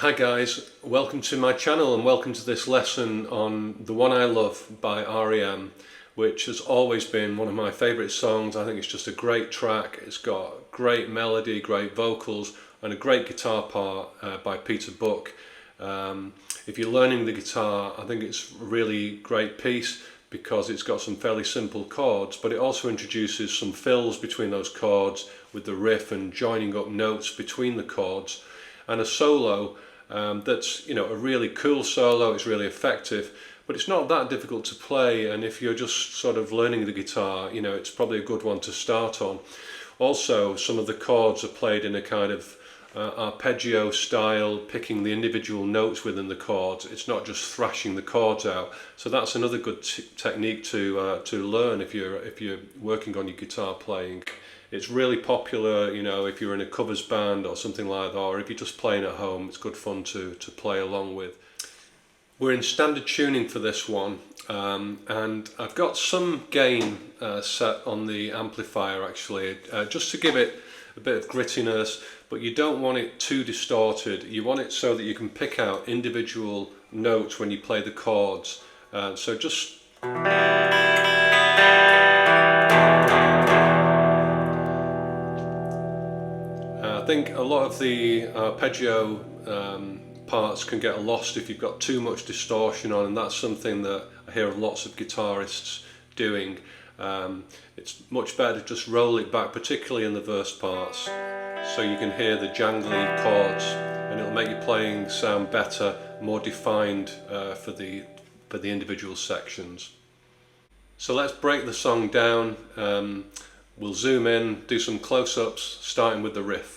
Hi guys, welcome to my channel and welcome to this lesson on The One I Love by R.E.M, which has always been one of my favourite songs. I think it's just a great track. It's got great melody, great vocals and a great guitar part by Peter Buck. If you're learning the guitar, I think it's a really great piece because it's got some fairly simple chords, but it also introduces some fills between those chords with the riff and joining up notes between the chords, and a solo that's, you know, a really cool solo. It's really effective, but it's not that difficult to play, and if you're just sort of learning the guitar, you know, it's probably a good one to start on. Also, some of the chords are played in a kind of arpeggio style, picking the individual notes within the chords. It's not just thrashing the chords out. So that's another good technique to learn if you're working on your guitar playing. It's really popular, you know, if you're in a covers band or something like that, or if you're just playing at home. It's good fun to play along with. We're in standard tuning for this one, and I've got some gain set on the amplifier actually, just to give it a bit of grittiness, but you don't want it too distorted. You want it so that you can pick out individual notes when you play the chords. So just I think a lot of the arpeggio parts can get lost if you've got too much distortion on, and that's something that I hear lots of guitarists doing. It's much better to just roll it back, particularly in the verse parts, so you can hear the jangly chords, and it'll make your playing sound better, more defined for the individual sections. So let's break the song down. We'll zoom in, do some close-ups, starting with the riff.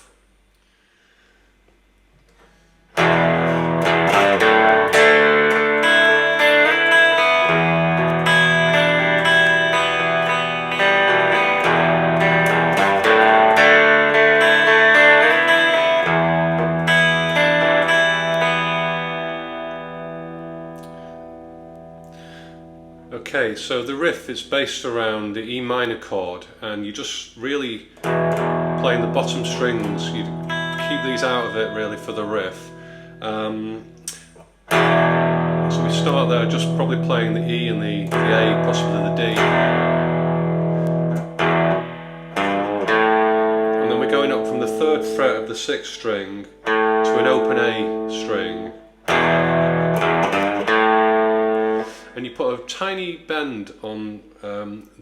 Okay, so the riff is based around the E minor chord, and you're just really playing the bottom strings. You keep these out of it really for the riff. So we start there just probably playing the E and the A, possibly the D. And then we're going up from the 3rd fret of the 6th string to an open A string. And you put a tiny bend on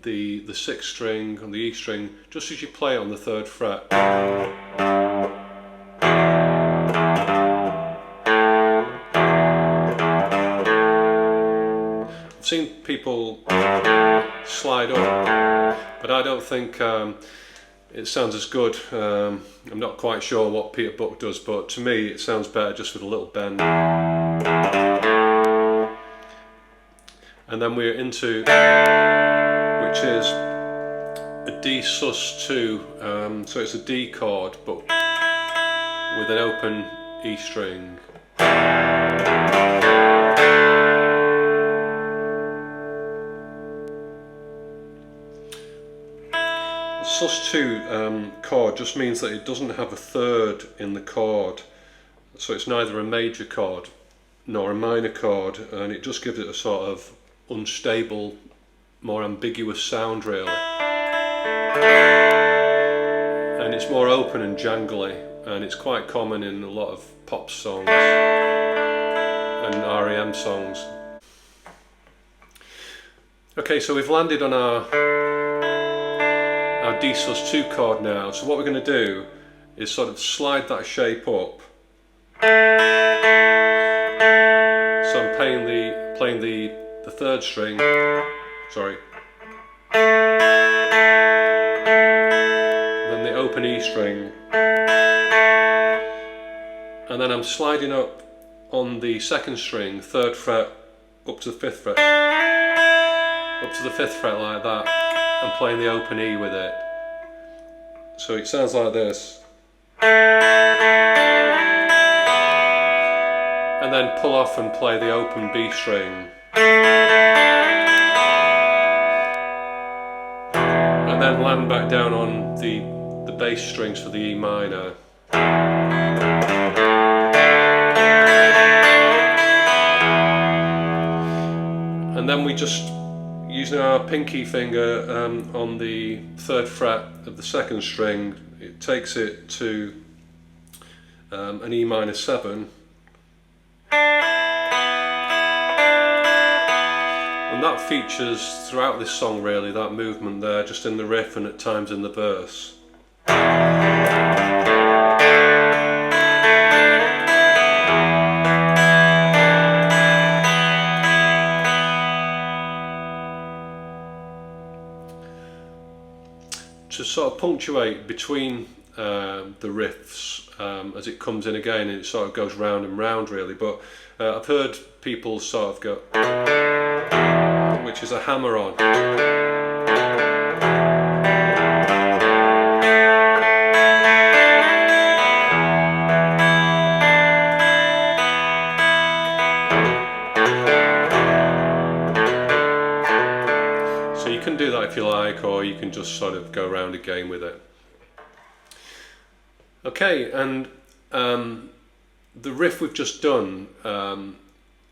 the 6th string, on the E string, just as you play it on the 3rd fret. I've seen people slide up, but I don't think it sounds as good. I'm not quite sure what Peter Buck does, but to me it sounds better just with a little bend. And then we're into, which is a D sus2, so it's a D chord but with an open E string. The sus2 chord just means that it doesn't have a 3rd in the chord, so it's neither a major chord nor a minor chord, and it just gives it a sort of unstable, more ambiguous sound really, and it's more open and jangly, and it's quite common in a lot of pop songs and R.E.M songs. Okay, so we've landed on our D sus2 chord now, so what we're going to do is sort of slide that shape up. So I'm playing the 3rd string, sorry, then the open E string, and then I'm sliding up on the 2nd string, 3rd fret, up to the 5th fret, up to the 5th fret like that, and playing the open E with it. So it sounds like this. And then pull off and play the open B string. And then land back down on the bass strings for the E minor. then we just, using our pinky finger on the 3rd fret of the 2nd string, it takes it to an E minor 7, and that features throughout this song really, that movement there, just in the riff and at times in the verse. To sort of punctuate between the riffs as it comes in again, and it sort of goes round and round really, but I've heard people sort of go, which is a hammer on. So you can do that if you like, or you can just sort of go around again with it. Okay, and the riff we've just done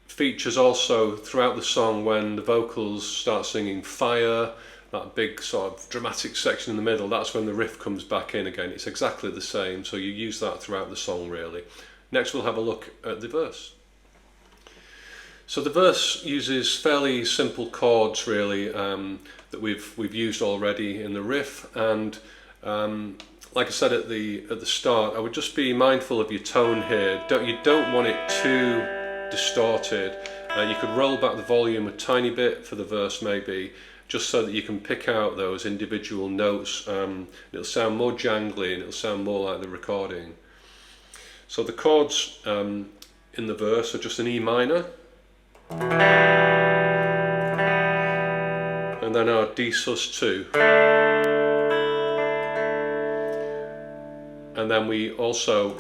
features also throughout the song when the vocals start singing fire, that big sort of dramatic section in the middle. That's when the riff comes back in again. It's exactly the same, so you use that throughout the song really. Next we'll have a look at the verse. So the verse uses fairly simple chords really that we've used already in the riff, and like I said at the start, I would just be mindful of your tone here. You don't want it too distorted. You could roll back the volume a tiny bit for the verse maybe, just so that you can pick out those individual notes. It'll sound more jangly and it'll sound more like the recording. So the chords in the verse are just an E minor, and then our D sus2, and then we also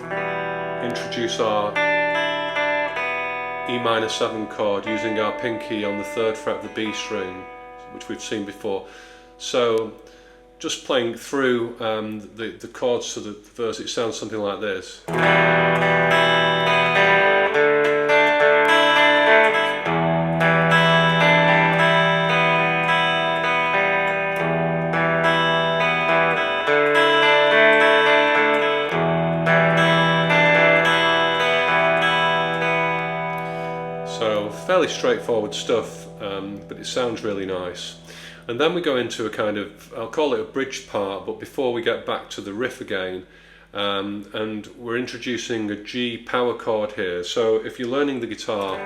introduce our E minor 7 chord using our pinky on the 3rd fret of the B string, which we've seen before. So just playing through the chords to the verse, it sounds something like this. So fairly straightforward stuff, but it sounds really nice. And then we go into a kind of, I'll call it a bridge part, but before we get back to the riff again, and we're introducing a G power chord here. So if you're learning the guitar,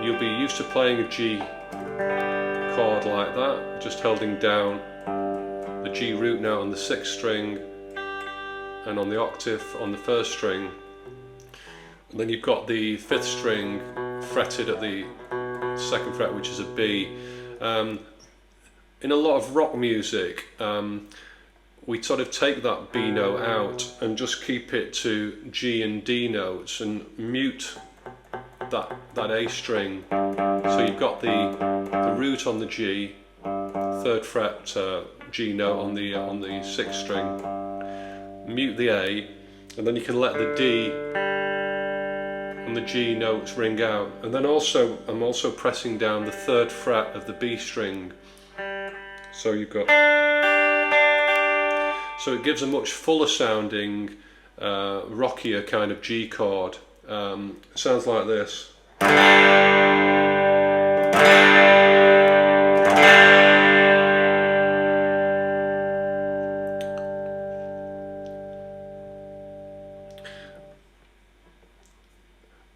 you'll be used to playing a G chord like that, just holding down the G root note on the 6th string and on the octave on the 1st string. And then you've got the 5th string fretted at the 2nd fret, which is a B. In a lot of rock music, we sort of take that B note out and just keep it to G and D notes and mute that A string. So you've got the root on the G, 3rd fret G note on the 6th string, mute the A, and then you can let the D and the G notes ring out. And then also I'm also pressing down the 3rd fret of the B string. So you've got, so it gives a much fuller sounding, rockier kind of G chord. It sounds like this.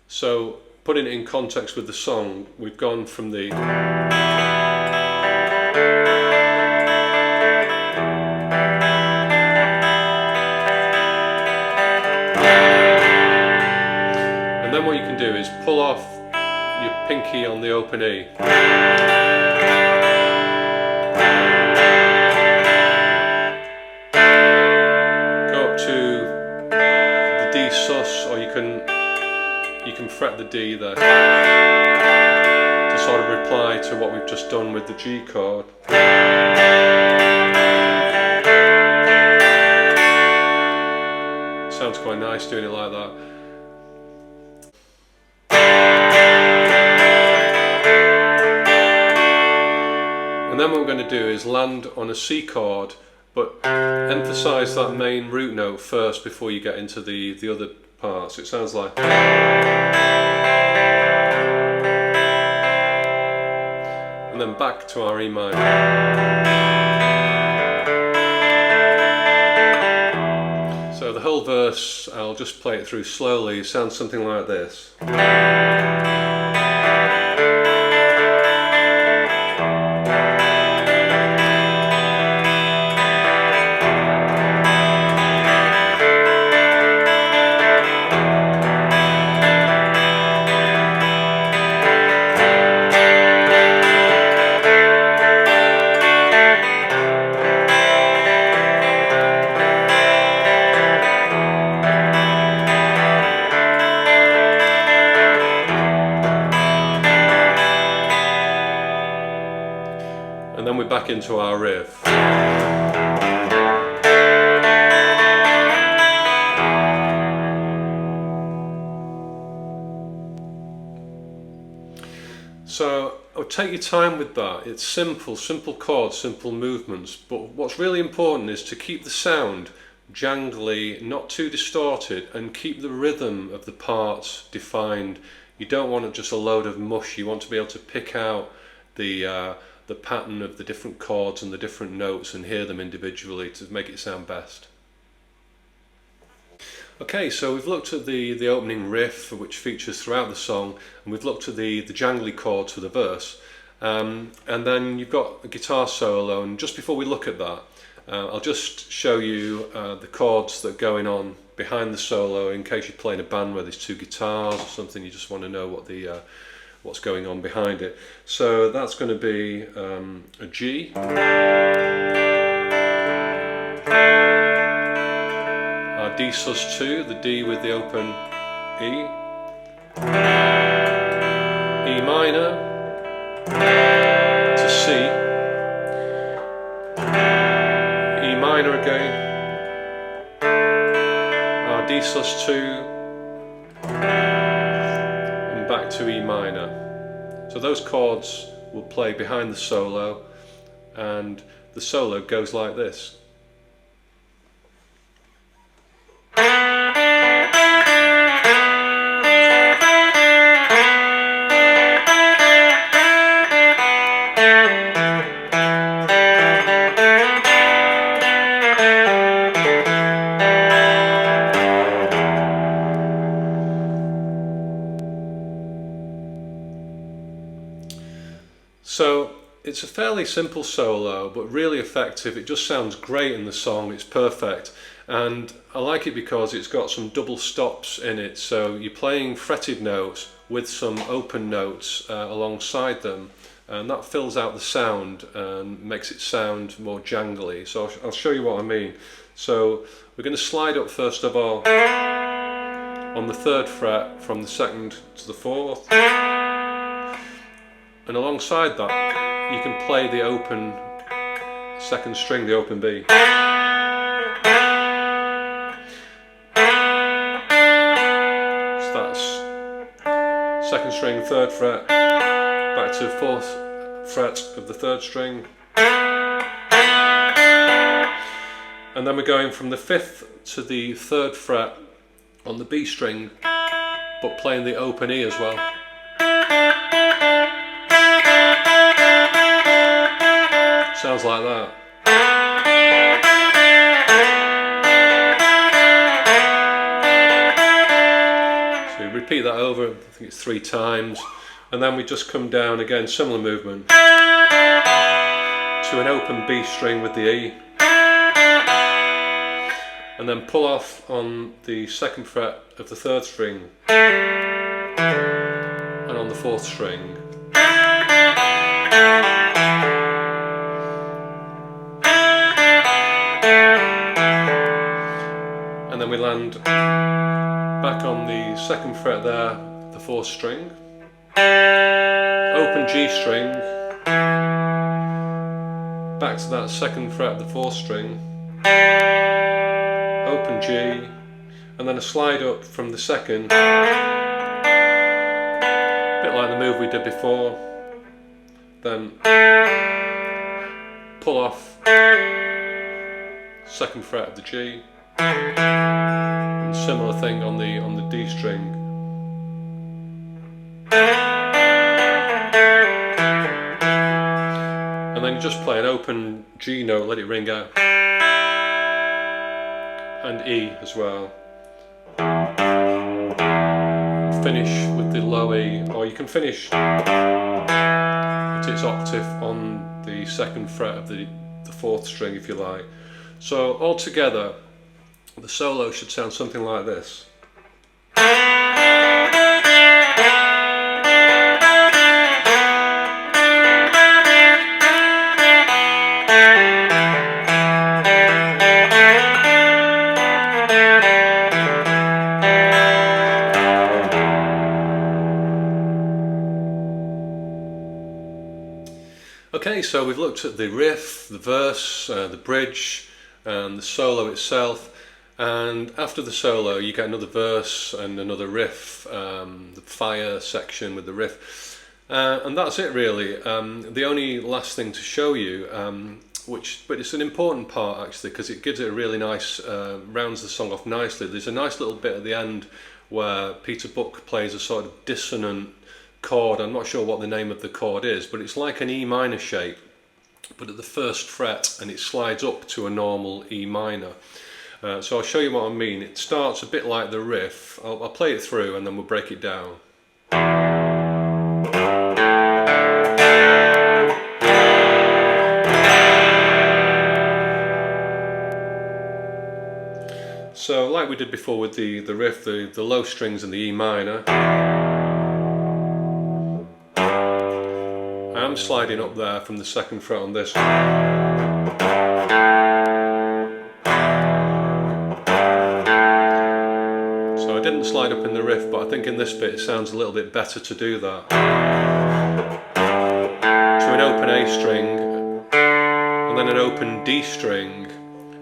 So putting it in context with the song, we've gone from the then what you can do is pull off your pinky on the open E. Go up to the D sus, or you can fret the D there to sort of reply to what we've just done with the G chord. Sounds quite nice doing it like that. then what we're going to do is land on a C chord, but emphasise that main root note first before you get into the other parts. It sounds like, and then back to our E minor. So the whole verse, I'll just play it through slowly, it sounds something like this. And then we're back into our riff. So I'll take your time with that. It's simple chords, simple movements, but what's really important is to keep the sound jangly, not too distorted, and keep the rhythm of the parts defined. You don't want just a load of mush. You want to be able to pick out the pattern of the different chords and the different notes and hear them individually to make it sound best. Okay, so we've looked at the opening riff, which features throughout the song, and we've looked at the jangly chords for the verse, and then you've got a guitar solo. And just before we look at that, I'll just show you the chords that are going on behind the solo, in case you're playing a band where there's two guitars or something, you just want to know what's going on behind it. So that's going to be a G, our D sus2, the D with the open E, E minor to C, E minor again, our D sus2, back to E minor. So those chords will play behind the solo, and the solo goes like this. So it's a fairly simple solo, but really effective. It just sounds great in the song, it's perfect. And I like it because it's got some double stops in it, so you're playing fretted notes with some open notes alongside them, and that fills out the sound and makes it sound more jangly. So I'll show you what I mean. So we're going to slide up first of all on the 3rd fret from the 2nd to the 4th. And alongside that, you can play the open 2nd string, the open B. So that's 2nd string, 3rd fret, back to 4th fret of the 3rd string. And then we're going from the 5th to the 3rd fret on the B string, but playing the open E as well. Sounds like that. So we repeat that over, I think it's 3 times, and then we just come down again, similar movement, to an open B string with the E, and then pull off on the 2nd fret of the 3rd string and on the 4th string. And then we land back on the 2nd fret there, the 4th string, open G string, back to that 2nd fret of the 4th string, open G, and then a slide up from the 2nd, a bit like the move we did before, then pull off, 2nd fret of the G, and similar thing on the D string. And then you just play an open G note, let it ring out, and E as well. Finish with the low E, or you can finish at its octave on the 2nd fret of the 4th string if you like. So altogether the solo should sound something like this. Okay, so we've looked at the riff, the verse, the bridge, and the solo itself, and after the solo you get another verse and another riff, the fire section with the riff, and that's it really. The only last thing to show you, but it's an important part actually, because it gives it a really nice, rounds the song off nicely. There's a nice little bit at the end where Peter Buck plays a sort of dissonant chord. I'm not sure what the name of the chord is, but it's like an E minor shape, but at the 1st fret, and it slides up to a normal E minor. So I'll show you what I mean. It starts a bit like the riff. I'll play it through and then we'll break it down. So like we did before with the riff, the low strings and the E minor, I'm sliding up there from the 2nd fret on this one. So I didn't slide up in the riff, but I think in this bit it sounds a little bit better to do that. To an open A string, and then an open D string,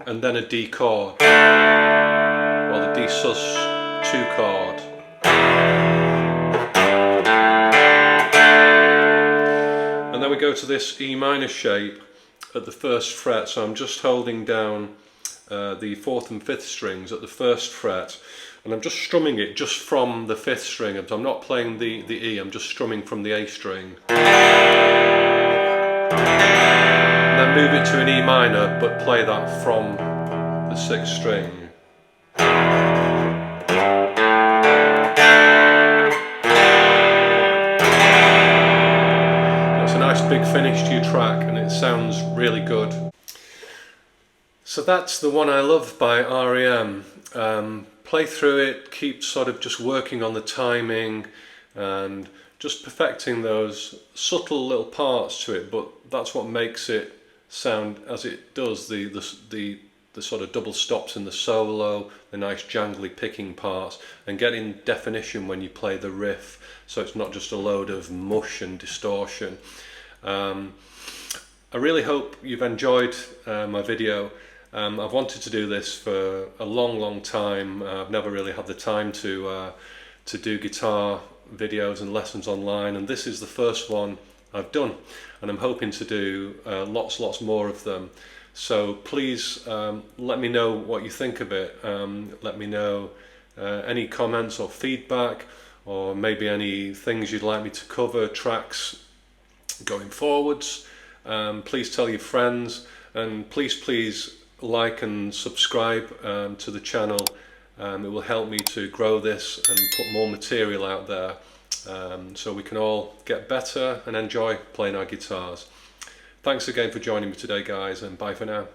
and then a D chord, or the D sus2 chord. And then we go to this E minor shape at the 1st fret, so I'm just holding down the 4th and 5th strings at the 1st fret, and I'm just strumming it just from the 5th string. So I'm not playing the E, I'm just strumming from the A string. And then move it to an E minor, but play that from the 6th string. Big finish to your track, and it sounds really good. So that's The One I Love by R.E.M. Play through it, keep sort of just working on the timing and just perfecting those subtle little parts to it, but that's what makes it sound as it does. The sort of double stops in the solo, the nice jangly picking parts, and getting definition when you play the riff, so it's not just a load of mush and distortion. I really hope you've enjoyed my video. I've wanted to do this for a long time. I've never really had the time to do guitar videos and lessons online, and this is the first one I've done, and I'm hoping to do lots more of them. So please let me know what you think of it. Let me know any comments or feedback, or maybe any things you'd like me to cover, tracks going forwards. Please tell your friends, and please like and subscribe to the channel. It will help me to grow this and put more material out there, so we can all get better and enjoy playing our guitars. Thanks again for joining me today, guys, and bye for now.